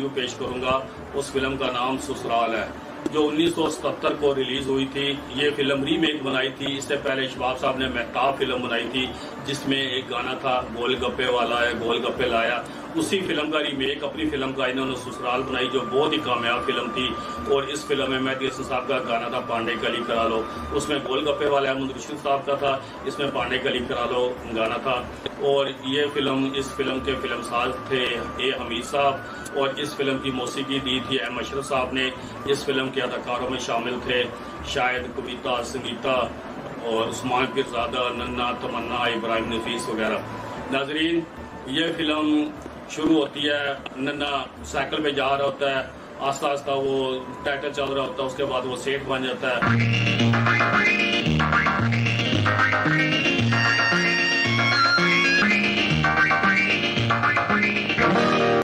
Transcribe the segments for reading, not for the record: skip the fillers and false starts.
Review पेश करूंगा। उस फिल्म का नाम ससुराल है, जो 1977 को रिलीज हुई थी। ये फिल्म रीमेक बनाई थी। इससे पहले शबाब साहब ने महताब फिल्म बनाई थी, जिसमें एक गाना था गोलगप्पे वाला है गोलगप्पे लाया। उसी फिल्म का रीमेक अपनी फिल्म का इन्होंने ससुराल बनाई, जो बहुत ही कामयाब फिल्म थी। और इस फिल्म में मेहदी हसन साहब का गाना था पांडे कली करा लो, उसमें गोलगप्पे वाला अहमद रशीद साहब का था, इसमें पांडे कली करा लो गाना था। और ये फिल्म, इस फिल्म के फिल्मसाज थे ए हमीद साहब, और इस फिल्म की मौसीकी दी थी एम अशरफ साहब ने। इस फिल्म के अदाकारों में शामिल थे शायद कविता, संगीता और उस्मान पीरजादा, नन्ना, तमन्ना, इब्राहिम नफीस वगैरह। नाजरीन, ये फिल्म शुरू होती है, नन्ना साइकिल पे जा रहा होता है, आस्ता आस्ता वो ट्रैक्टर चल रहा होता है, उसके बाद वो सेठ बन जाता है।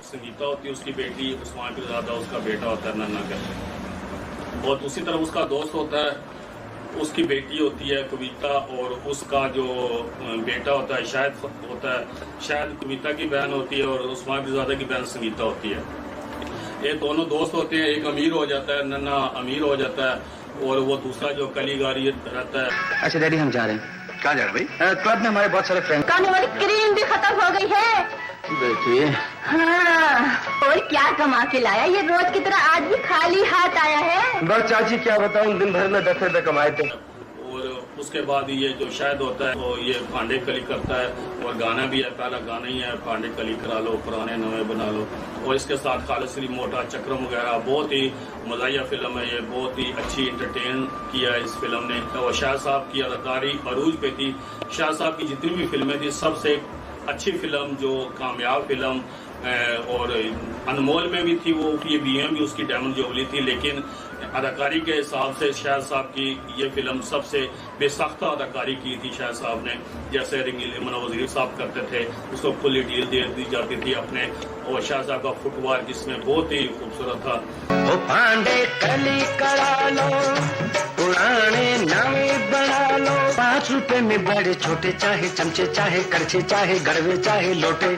संगीता होती है उसकी बेटी, उस्मान पीरजादा उसका बेटा होता है नन्ना का। और उसी तरह उसका दोस्त होता है, उसकी बेटी होती है कविता, और उसका जो बेटा होता है शायद होता है, शायद कविता की बहन होती है, और उस्मान पीरजादा की बहन संगीता होती है। ये दोनों दोस्त होते हैं। एक अमीर हो जाता है, नन्ना अमीर हो जाता है, और वो दूसरा जो कलीगारी रहता है। अच्छा डैडी, हम जा रहे हैं। कहाँ जा रहे भाई? क्लब में हमारे बहुत सारे फ्रेंड। खाने वाली क्रीम भी खत्म हो गई है बेटी। हाँ, और क्या कमा के लाया ये? रोज की तरह आज भी खाली हाथ आया है। बस चाची क्या बताऊं, दिन भर में 10 रुपए कमाए थे। और उसके बाद ये जो शायद होता है वो ये पांडे कली करता है, और गाना भी है, पहला गाना ही है पांडे कली करा लो पुराने नवे बना लो। और इसके साथ खालिद मोटा चक्रम वगैरह, बहुत ही मज़ाहिया फिल्म है ये, बहुत ही अच्छी इंटरटेन किया है इस फिल्म ने। और शाह साहब की अदाकारी अरूज पे थी। शाह साहब की जितनी भी फिल्में थी सबसे अच्छी फिल्म, जो कामयाब फिल्म और अनमोल में भी थी, वो ये बीएम भी उसकी डायमंड जुबली थी। लेकिन अदाकारी के हिसाब से शाह साहब की ये फिल्म सबसे बेसख्ता अदाकारी की थी शाह साहब ने। जैसे रंगीले मनोज वजीर साहब करते थे, उसको खुली डील दे दी जाती थी अपने, और शाह साहब का फुटवर्क इसमें बहुत ही खूबसूरत था। ओ पांडे कली करा लो, पुराने नवे बना लो, 5 रुपए में बड़े छोटे, चाहे चमचे चाहे करछे चाहे गड़वे चाहे लोटे,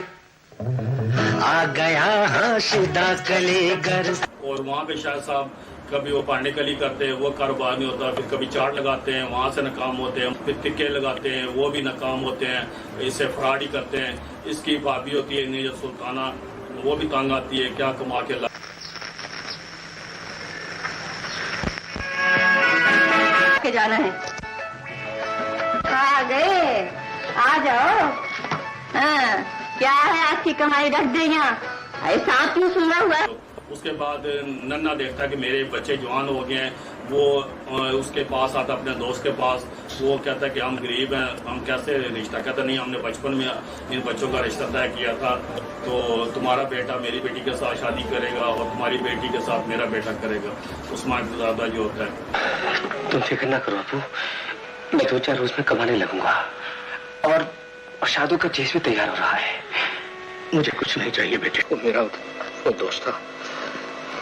आ गया हाँ सीधा कलीगर। और वहाँ पे शाह साहब कभी वो पांडे कली करते हैं, वो कारोबार नहीं होता। फिर कभी चाट लगाते हैं, वहाँ से नाकाम होते हैं। फिर टिक्के लगाते हैं, वो भी नाकाम होते हैं, इससे फ्रॉड ही करते हैं। इसकी भाभी होती है नीरज सुल्ताना, वो भी तंग आती है, क्या कमा के जाना है। आ गए, आ जाओ। हाँ, क्या है आज की कमाई रख दे यहाँ, ऐसा क्यों सुना हुआ है? उसके बाद नन्ना देखता है कि मेरे बच्चे जवान हो गए हैं, वो उसके पास आता अपने दोस्त के पास। वो कहता है कि हम गरीब हैं, हम कैसे रिश्ता, कहता नहीं हमने बचपन में इन बच्चों का रिश्ता तय किया था, तो तुम्हारा बेटा मेरी बेटी के साथ शादी करेगा और तुम्हारी बेटी के साथ मेरा बेटा करेगा। उस्मान पीरजादा जो होता है। तुम फिक्र ना करो अपू, मैं 2-4 रोज में कमाने लगूंगा, और शादी का चीज भी तैयार हो रहा है। मुझे कुछ नहीं चाहिए बेटे, वो मेरा वो दोस्त था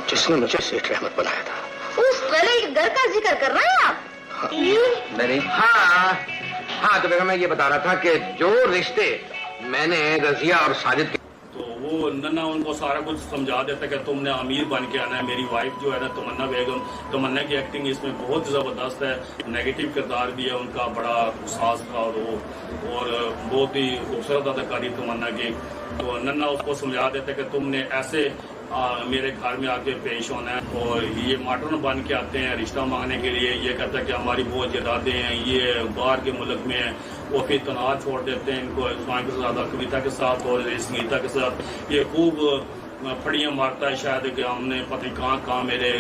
जिसने मुझे सेठ रहमत बनाया था। उस पहले घर का जिक्र कर रहे हैं आप? नहीं, हाँ तो बेगम मैं ये बता रहा था कि जो रिश्ते मैंने रजिया और साजिद के, तो वो नन्ना उनको सारा कुछ समझा देता कि तुमने अमीर बन के आना है। मेरी वाइफ जो है ना तमन्ना बेगम, तमन्ना की एक्टिंग इसमें बहुत जबरदस्त है, नेगेटिव किरदार भी है उनका, बड़ा सास था और बहुत ही खूबसूरत अदाकारी तमन्ना की। तो नन्ना उसको समझा देता कि तुमने ऐसे मेरे घर में आके पेश होना है। और ये मॉडर्न बन के आते हैं रिश्ता मांगने के लिए। ये कहता है कि हमारी बहुत जायदादें हैं, ये बाहर के मुल्क में हैं। वो फिर तनाव छोड़ देते हैं इनको उस्मान के साथ, कविता के साथ और संगीता के साथ। ये खूब फड़ियाँ मारता है शायद कि हमने पता नहीं कहाँ मेरे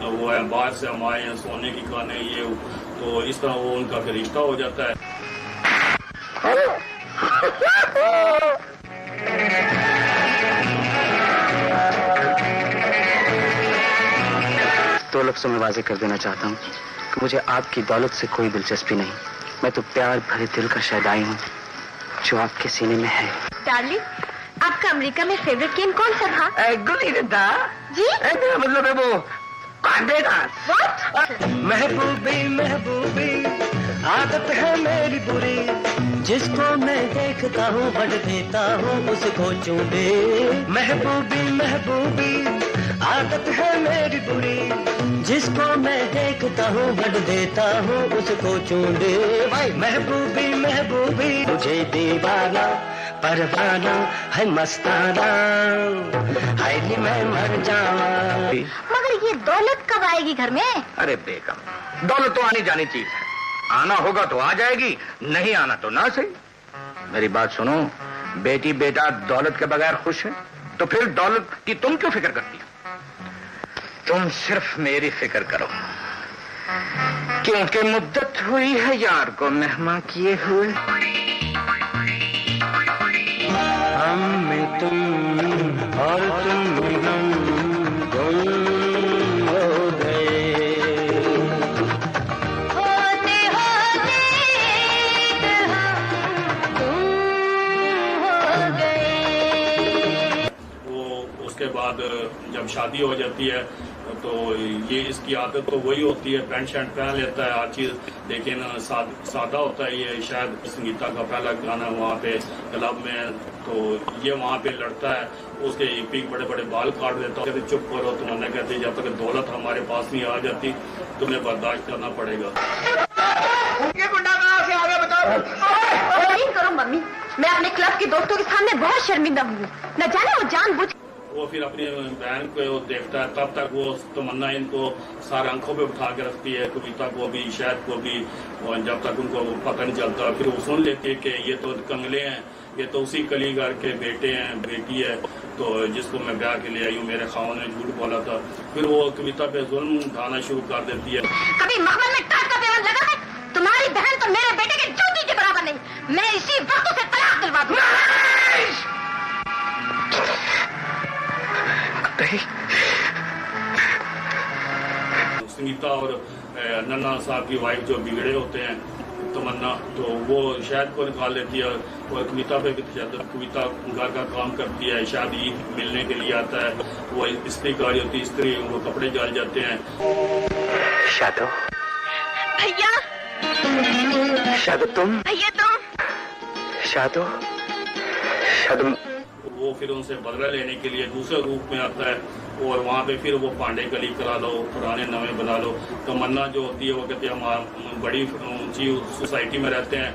वो है, बाहर से हम आए हैं, सोने की खाने ये। तो इस तरह वो उनका फिर रिश्ता हो जाता है। दो लफ्ज़ों में वाज़ेह कर देना चाहता हूँ कि मुझे आपकी दौलत से कोई दिलचस्पी नहीं। मैं तो प्यार भरे दिल का शहदाई हूँ जो आपके सीने में है। डार्लिंग, आपका अमेरिका में फेवरेट गेम कौन सा था? गुल्ली डंडा जी? मतलब है वो कांडे का। What? महबूबी महबूबी आदत है मेरी बुरी, जिसको मैं देखता हूँ बढ़ देता हूँ उसको चूमे। महबूबी महबूबी आदत है मेरी बुरी, जिसको मैं देखता हूँ बढ़ देता हूँ उसको चूंडे। भाई महबूबी महबूबी मुझे दीवाना परवाना है मस्ताना, हाय नी मैं मर जावा। मगर ये दौलत कब आएगी घर में? अरे बेगम, दौलत तो आनी जानी चीज है, आना होगा तो आ जाएगी, नहीं आना तो ना सही। मेरी बात सुनो, बेटी बेटा दौलत के बगैर खुश है तो फिर दौलत की तुम क्यों फिक्र करती हो? तुम सिर्फ मेरी फिक्र करो, क्योंकि मुद्दत हुई है यार को मेहमान किए हुए। हम में तुम और तुम में हम गुम हो गए, होते होते तुम हो गए। वो उसके बाद जब शादी हो जाती है तो ये इसकी आदत तो वही होती है, पैंट शर्ट पहन लेता है हर चीज, लेकिन सादा होता है। ये शायद संगीता का पहला गाना वहाँ पे क्लब में, तो ये वहाँ पे लड़ता है, उसके पीक बड़े बड़े बाल काट देता है, कहते चुप करो। तुमने कहते जब तक दौलत हमारे पास नहीं आ जाती तुम्हें बर्दाश्त करना पड़ेगा। ये गुंडा कहाँ से आ गया बताओ? यकीन करो मम्मी, मैं अपने क्लब के दोस्तों के सामने बहुत शर्मिंदा हुई। न जाने वो जानबूझ वो फिर अपनी बहन को देखता है, तब तक वो तमन्ना इनको सारे आंखों पे उठा के रखती है, कविता को भी शायद को भी, और जब तक उनको पता नहीं चलता फिर वो सुन लेती है कि ये तो कंगले हैं, ये तो उसी कलीगर के बेटे हैं, बेटी है, तो जिसको मैं ब्याह के ले आई हूँ, मेरे खावन ने झूठ बोला था। फिर वो कविता पे जुल्म ढाना शुरू कर देती है। कभी मखमल में टाट का पेवन लगा है? तुम्हारी बहन तो मेरे बेटे के जूती के बराबर नहीं। मैं इसी वक्त से तलाक दिलवा दूँ। संगीता और नन्ना साहब की वाइफ जो बिगड़े होते हैं तमन्ना, तो वो शायद को निकाल लेती है और कविता पे कविता घर का काम करती है, शायद ईद मिलने के लिए आता है, वो स्त्री कारी होती, स्त्री वो कपड़े जल जाते हैं। शादो, भैया शादो तुम, भैया तुम, शादो, शादो। वो फिर उनसे बदला लेने के लिए दूसरे रूप में आता है और वहाँ पे फिर वो पांडे गली करा लो, पुराने नवे बना लो। तमन्ना जो होती है वो कहती है हम बड़ी ऊंची सोसाइटी में रहते हैं,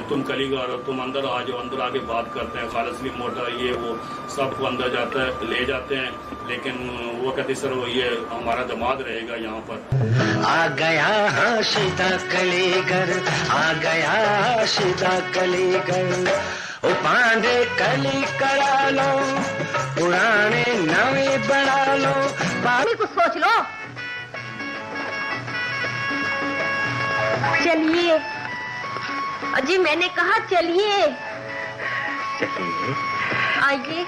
तुम कलीगर हो, तुम अंदर आ जाओ। अंदर आके बात करते हैं, खालसली मोटा ये वो सबको अंदर जाता है, ले जाते हैं, लेकिन वो कहती सर वो ये हमारा दामाद रहेगा यहाँ पर। आ गया हाशिदा कलीगर, आ गया हाशिदा कलीगर, ओ पांडे कली करा लो, पुराने नवे बना लो। कुछ सोच लो। चलिए अजी, मैंने कहा चलिए। चलिए आइए।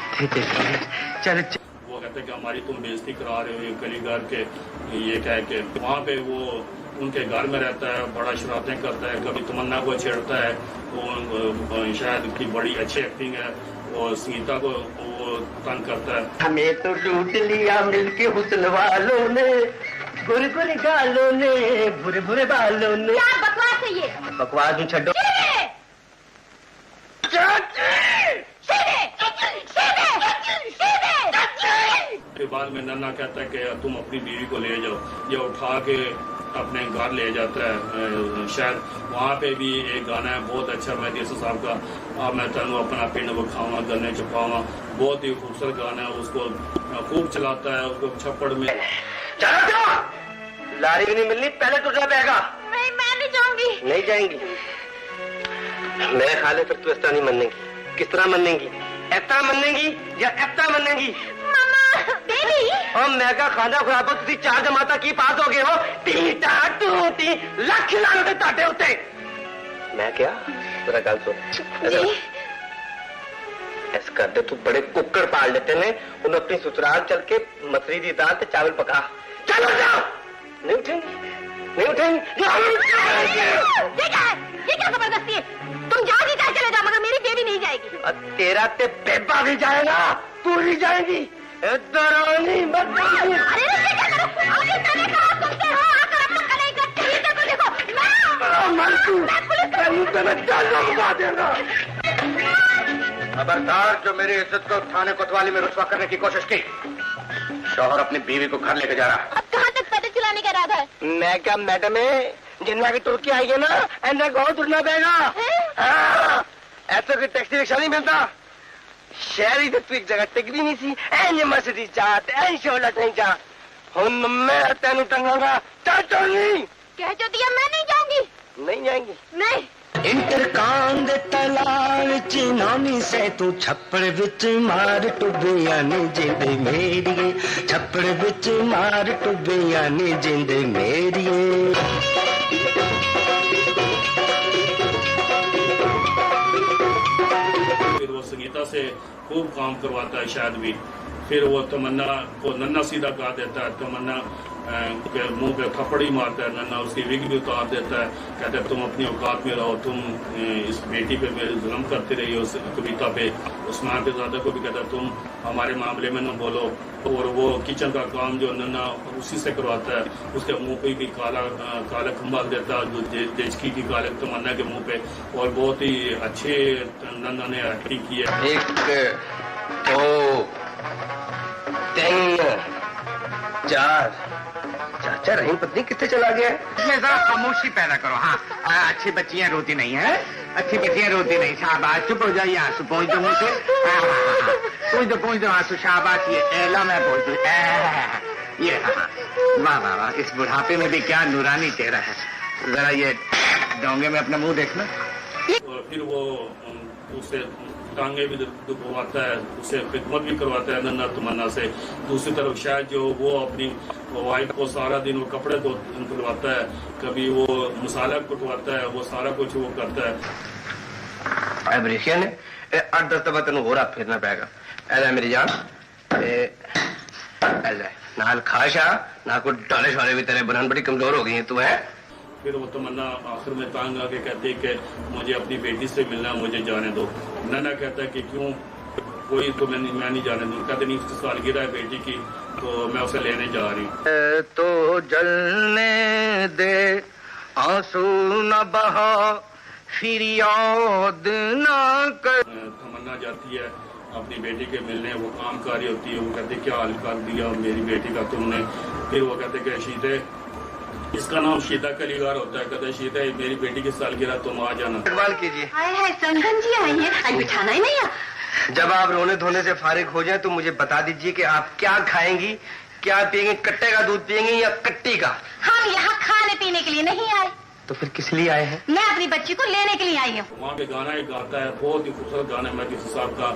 चल। वो कहते कि हमारी तुम बेइज्जती करा रहे हो ये कलीगर के, ये कह के वहाँ पे वो उनके घर में रहता है, बड़ा शरारतें करता है, कभी तमन्ना को छेड़ता है, वो शायद की बड़ी अच्छी एक्टिंग है, और संगीता को वो तंग करता है। हमें तो लूट लिया मिलके हुस्न वालों ने, बुरे बुरे गालों ने, बुरे बुरे बालों ने। क्या बकवास है ये? बकवास में छड्डो। फिर बाद में नन्ना कहता है कि तुम अपनी बीवी को ले जाओ, ये उठा के अपने घर ले जाता है। शायद वहाँ पे भी एक गाना है बहुत अच्छा मेहदी हसन साहब का, अब मैं तेनों अपना पिंड विखावा गन्ने छुपावा, बहुत ही खूबसूरत गाना है, उसको खूब चलाता है, उसको छप्पड़ में। लारी भी नहीं मिलनी, पहले तुझे बैगा। मैं नहीं जाऊंगी। नहीं जाएंगी? मेरे ख्याल है फिर तू इस तरह नहीं मनेगी। किस तरह मनेगी? इतना मनेगी या इतना मनेगी? मामा, बेबी। और मैं का खाना खराब हो, तुझी 4 जमाता की पास हो गए हो, टीटा टूटी लख लाने ते ताटे होते। मैं क्या तेरा गल सुन जी। ऐसा करते तू बड़े कुकर पाल लेते ने, उन्हें अपनी ससुराल चल के मछली की दाल ते चावल पका। चलो जाओ। नहीं उठेंगी, नहीं उठेंगी। ये क्या जबरदस्ती है? तुम जाओ जी, चाहे चले जाओ, मगर मेरी बेबी नहीं जाएगी। और तेरा ते बेबा भी जाएगा, तू नहीं जाएगी। दरानी मत जाएगी। अरे ये क्या करो? अरे मैंने कहा सुनते हो, आकर अपना कलाई करते ही देखो देखो। खबरदार जो मेरी इज्जत को थाने कोतवाली में रुसवा करने की कोशिश की, शौहर अपनी बीवी को घर लेके जा रहा। अब कहाँ तक पता चलाने का इरादा है? मैं क्या मैडम है, जिन्ना की तुर्की आई है ना, ऐसा गाँव तुरना पेगा। ऐसा कोई टैक्सी रिक्शा नहीं मिलता शहरी तो एक जगह टिकरी नहीं सी। ऐन मर्सिडीज चाहते ऐन शोलत नहीं चाह हुन मैं तेनू टंगाऊंगा। चल चल नहीं कह जो दिया मैं नहीं जाऊंगी। नहीं जाएंगी। नहीं इंटरकांड तलाव चिनानी से तू छप्पड़ विच मार टुबिया नी जिंद मेरी, छप्पड़ विच मार टुबिया नी जिंद मेरी। फिर वो संगीता से खूब काम करवाता है शायद भी। फिर वो तमन्ना को नन्ना सीधा कहा देता है, तमन्ना के मुंह पे थप्पड़ ही मारता है, नन्ना उसकी विग भी उतार देता है, कहता है तुम अपनी औकात में रहो, तुम इस बेटी पे जुल्म करते रही हो, कविता पे। उस्मान के ज़्यादा को भी कहता है तुम हमारे मामले में न बोलो। और वो किचन का काम जो नन्ना उसी से करवाता है, उसके मुंह पे भी काला खंबाल देता है, जो देचकी की काले तमन्ना के मुंह पे। और बहुत ही अच्छे नन्ना ने एक्टिंग की है। 1 2 3 4 चाचा रहीम पत्नी कितने चला गया? इसमें जरा खामोशी पैदा करो। हाँ, अच्छी बच्चियां रोती नहीं है, अच्छी बच्चियां रोती नहीं। शाबाश, चुप हो जाइए, आंसू पहुंच दो मुझे। पहुंच दो आंसू, शाबाश। ये एला मैं पहुंच दू। ये हाँ, वाह वाह वाह, इस बुढ़ापे में भी क्या नूरानी चेहरा है। जरा ये डोंगे में अपना मुंह देखना। और फिर वो उसे टांगे भी दुखवाता है, उसे खिदमत भी करवाता है नन्ना तमन्ना से। दूसरी तरफ शायद जो वो अपनी वाइफ को सारा दिन वो कपड़े धुलवाता है, कभी वो मसाला कुटवाता है, वो सारा कुछ वो करता है। अब रिशिया ने 8-10 दफा तेन हो रहा फिरना पेगा। ऐला मेरी जान नाल खाशा ना को डाले शाले भी तेरे बनन बड़ी कमजोर हो गई है तू है। फिर वो तमन्ना आखिर में तांग आके कहती है कि मुझे अपनी बेटी से मिलना, मुझे जाने दो। नन्ना कहता है कि क्यों, कोई तो मैं नहीं जाने दूँ। कहते नहीं, उसकी सालगिरह है बेटी की, तो मैं उसे लेने जा रही हूँ। तो जलने दे आंसू न बहा फिर याद ना कर। तमन्ना जाती है अपनी बेटी के मिलने, वो कामकारी होती है। वो कहते क्या हाल कर दिया मेरी बेटी का तुमने। फिर वो कहते कि शीते, इसका नाम शीता कलीगार होता है, कहते शीता मेरी बेटी की सालगिरह तुम आ जाना। इकबाल कीजिए। हाय हाय संगन जी आई है, आज बिठाना ही नहीं है। जब आप रोने धोने से फारिग हो जाए तो मुझे बता दीजिए कि आप क्या खाएंगी, क्या पिएंगी, कट्टे का दूध पिएंगी या कट्टी का? हम यहाँ खाने पीने के लिए नहीं आए, तो फिर किस लिए आए हैं? मैं अपनी बच्ची को लेने के लिए आई हूँ। वहाँ पे गाना एक गाता है, बहुत ही खूबसूरत गाना है मेहदी साहब का।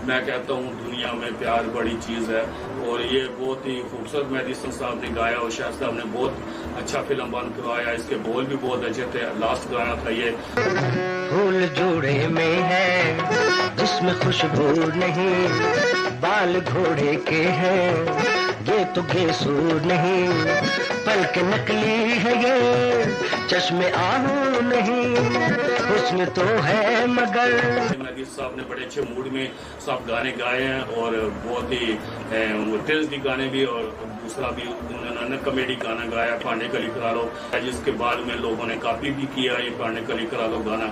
मैं कहता हूँ दुनिया में प्यार बड़ी चीज है, और ये बहुत ही खूबसूरत मेहदी साहब ने गाया और शाह साहब ने बहुत अच्छा फिल्म बन करवाया। इसके बोल भी बहुत अच्छे थे। लास्ट गाना था ये, फूल जोड़े में है जिसमें खुशबू नहीं, बाल घोड़े के हैं ये तो घेसूर नहीं, पलक नकली है ये चश्मे आहू नहीं, हुस्न तो है मगर। मेहदी साहब ने बड़े अच्छे मूड में सब गाने गाए हैं, और बहुत ही टेस्टी गाने भी, और दूसरा भी उन्होंने कॉमेडी गाना गाया पांडे कली करा लो, जिसके बाद में लोगों ने कॉपी भी किया ये पांडे कली करा लो गाना।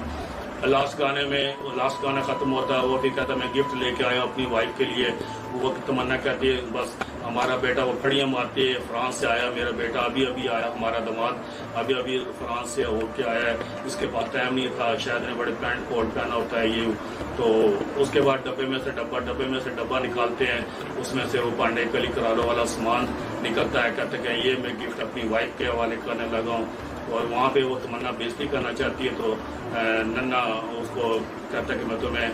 लास्ट गाने में लास्ट गाना खत्म होता है, वो भी कहता मैं गिफ्ट लेके आया अपनी वाइफ के लिए। वो तमन्ना कहती है बस हमारा बेटा वो फड़ियाँ मारती है, फ्रांस से आया मेरा बेटा, अभी अभी आया हमारा दामाद, अभी अभी फ्रांस से होके आया है, इसके पास टाइम नहीं था, शायद ने बड़े पैंट कोट पहना होता है ये। तो उसके बाद डब्बे में से डब्बा निकालते हैं, उसमें से वो पांडे कली करालो वाला सामान निकलता है। कहते हैं ये मैं गिफ्ट अपनी वाइफ के हवाले करने लगा हूँ। और वहाँ पे वो तमन्ना बेइज्जती करना चाहती है, तो नन्ना उसको कहता है कि मैं तुम्हें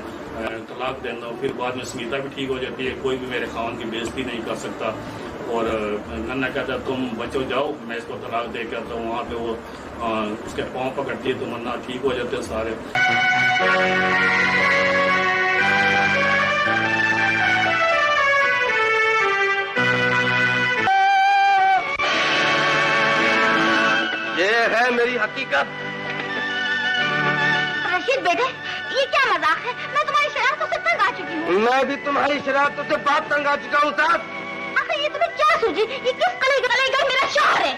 तलाक देना हूँ। फिर बाद में स्मिता भी ठीक हो जाती है, कोई भी मेरे खावन की बेइज्जती नहीं कर सकता। और नन्ना कहता है तुम बचो जाओ, मैं इसको तलाक दे के आता हूँ। वहाँ पे वो उसके पाँव पकड़ती है, तो तमन्ना ठीक हो जाते हैं सारे। ये है मेरी हकीकत। राशिद बेटे, ये क्या मजाक है? मैं तुम्हारी शरारतों से तंग आ चुकी हूँ। मैं भी तुम्हारी शरारतों से बहुत तंग आ चुका हूँ साहब। आखिर ये तुम्हें क्या सूझी? ये किस कलेगा मेरा शौहर है।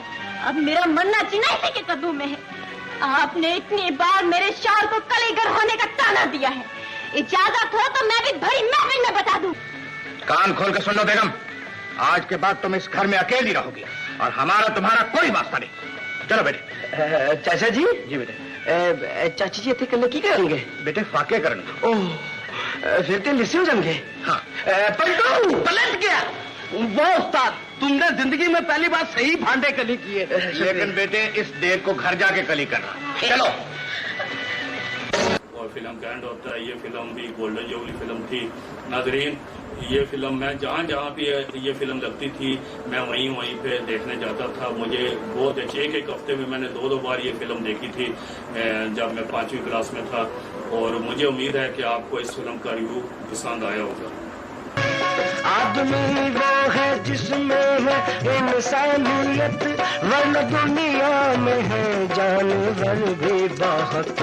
अब मेरा मरना जीना इसी के कदमों में है। आपने इतनी बार मेरे शौहर को कलेगर होने का ताना दिया है, इजाजत हो तो मैं भी भरी महफिल में बता दूं। कान खोल कर सुन लो बेगम, आज के बाद तुम इस घर में अकेली रहोगी और हमारा तुम्हारा कोई वास्ता नहीं। चलो बेटे। चाचा जी। जी बेटे। चाची जी इतने कल की करेंगे? बेटे फाके करने। ओह, फिर तो लिस्सी हो जाएंगे। हाँ। पलटू पलट गया। वो उस्ताद, तुमने जिंदगी में पहली बार सही भांडे कली किए। लेकिन बेटे इस देर को घर जाके कली करना। चलो। और फिल्म का एंड होता है। ये फिल्म भी गोल्डन जुबली फिल्म थी। नाजरीन, ये फिल्म मैं जहाँ जहाँ भी ये फिल्म लगती थी मैं वहीं पे देखने जाता था। मुझे बहुत अच्छे, एक हफ्ते में मैंने 2 बार ये फिल्म देखी थी जब मैं 5वीं क्लास में था। और मुझे उम्मीद है कि आपको इस फिल्म का रिव्यू पसंद आया होगा। आदमी वो है जिसमें है इंसानियत, वरना दुनिया में है जानवर भी बहुत।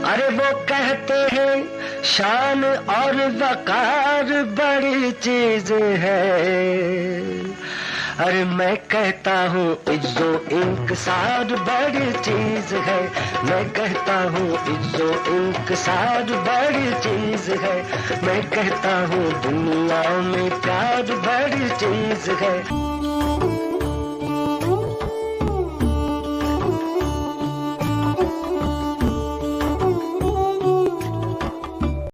अरे वो कहते हैं शान और वकार बड़ी चीज है। अरे मैं कहता हूँ इज्जो इंकसार बड़ी चीज है। मैं कहता हूँ इज्जो इंकसार बड़ी चीज है। मैं कहता हूँ दुनिया में प्यार बड़ी चीज है।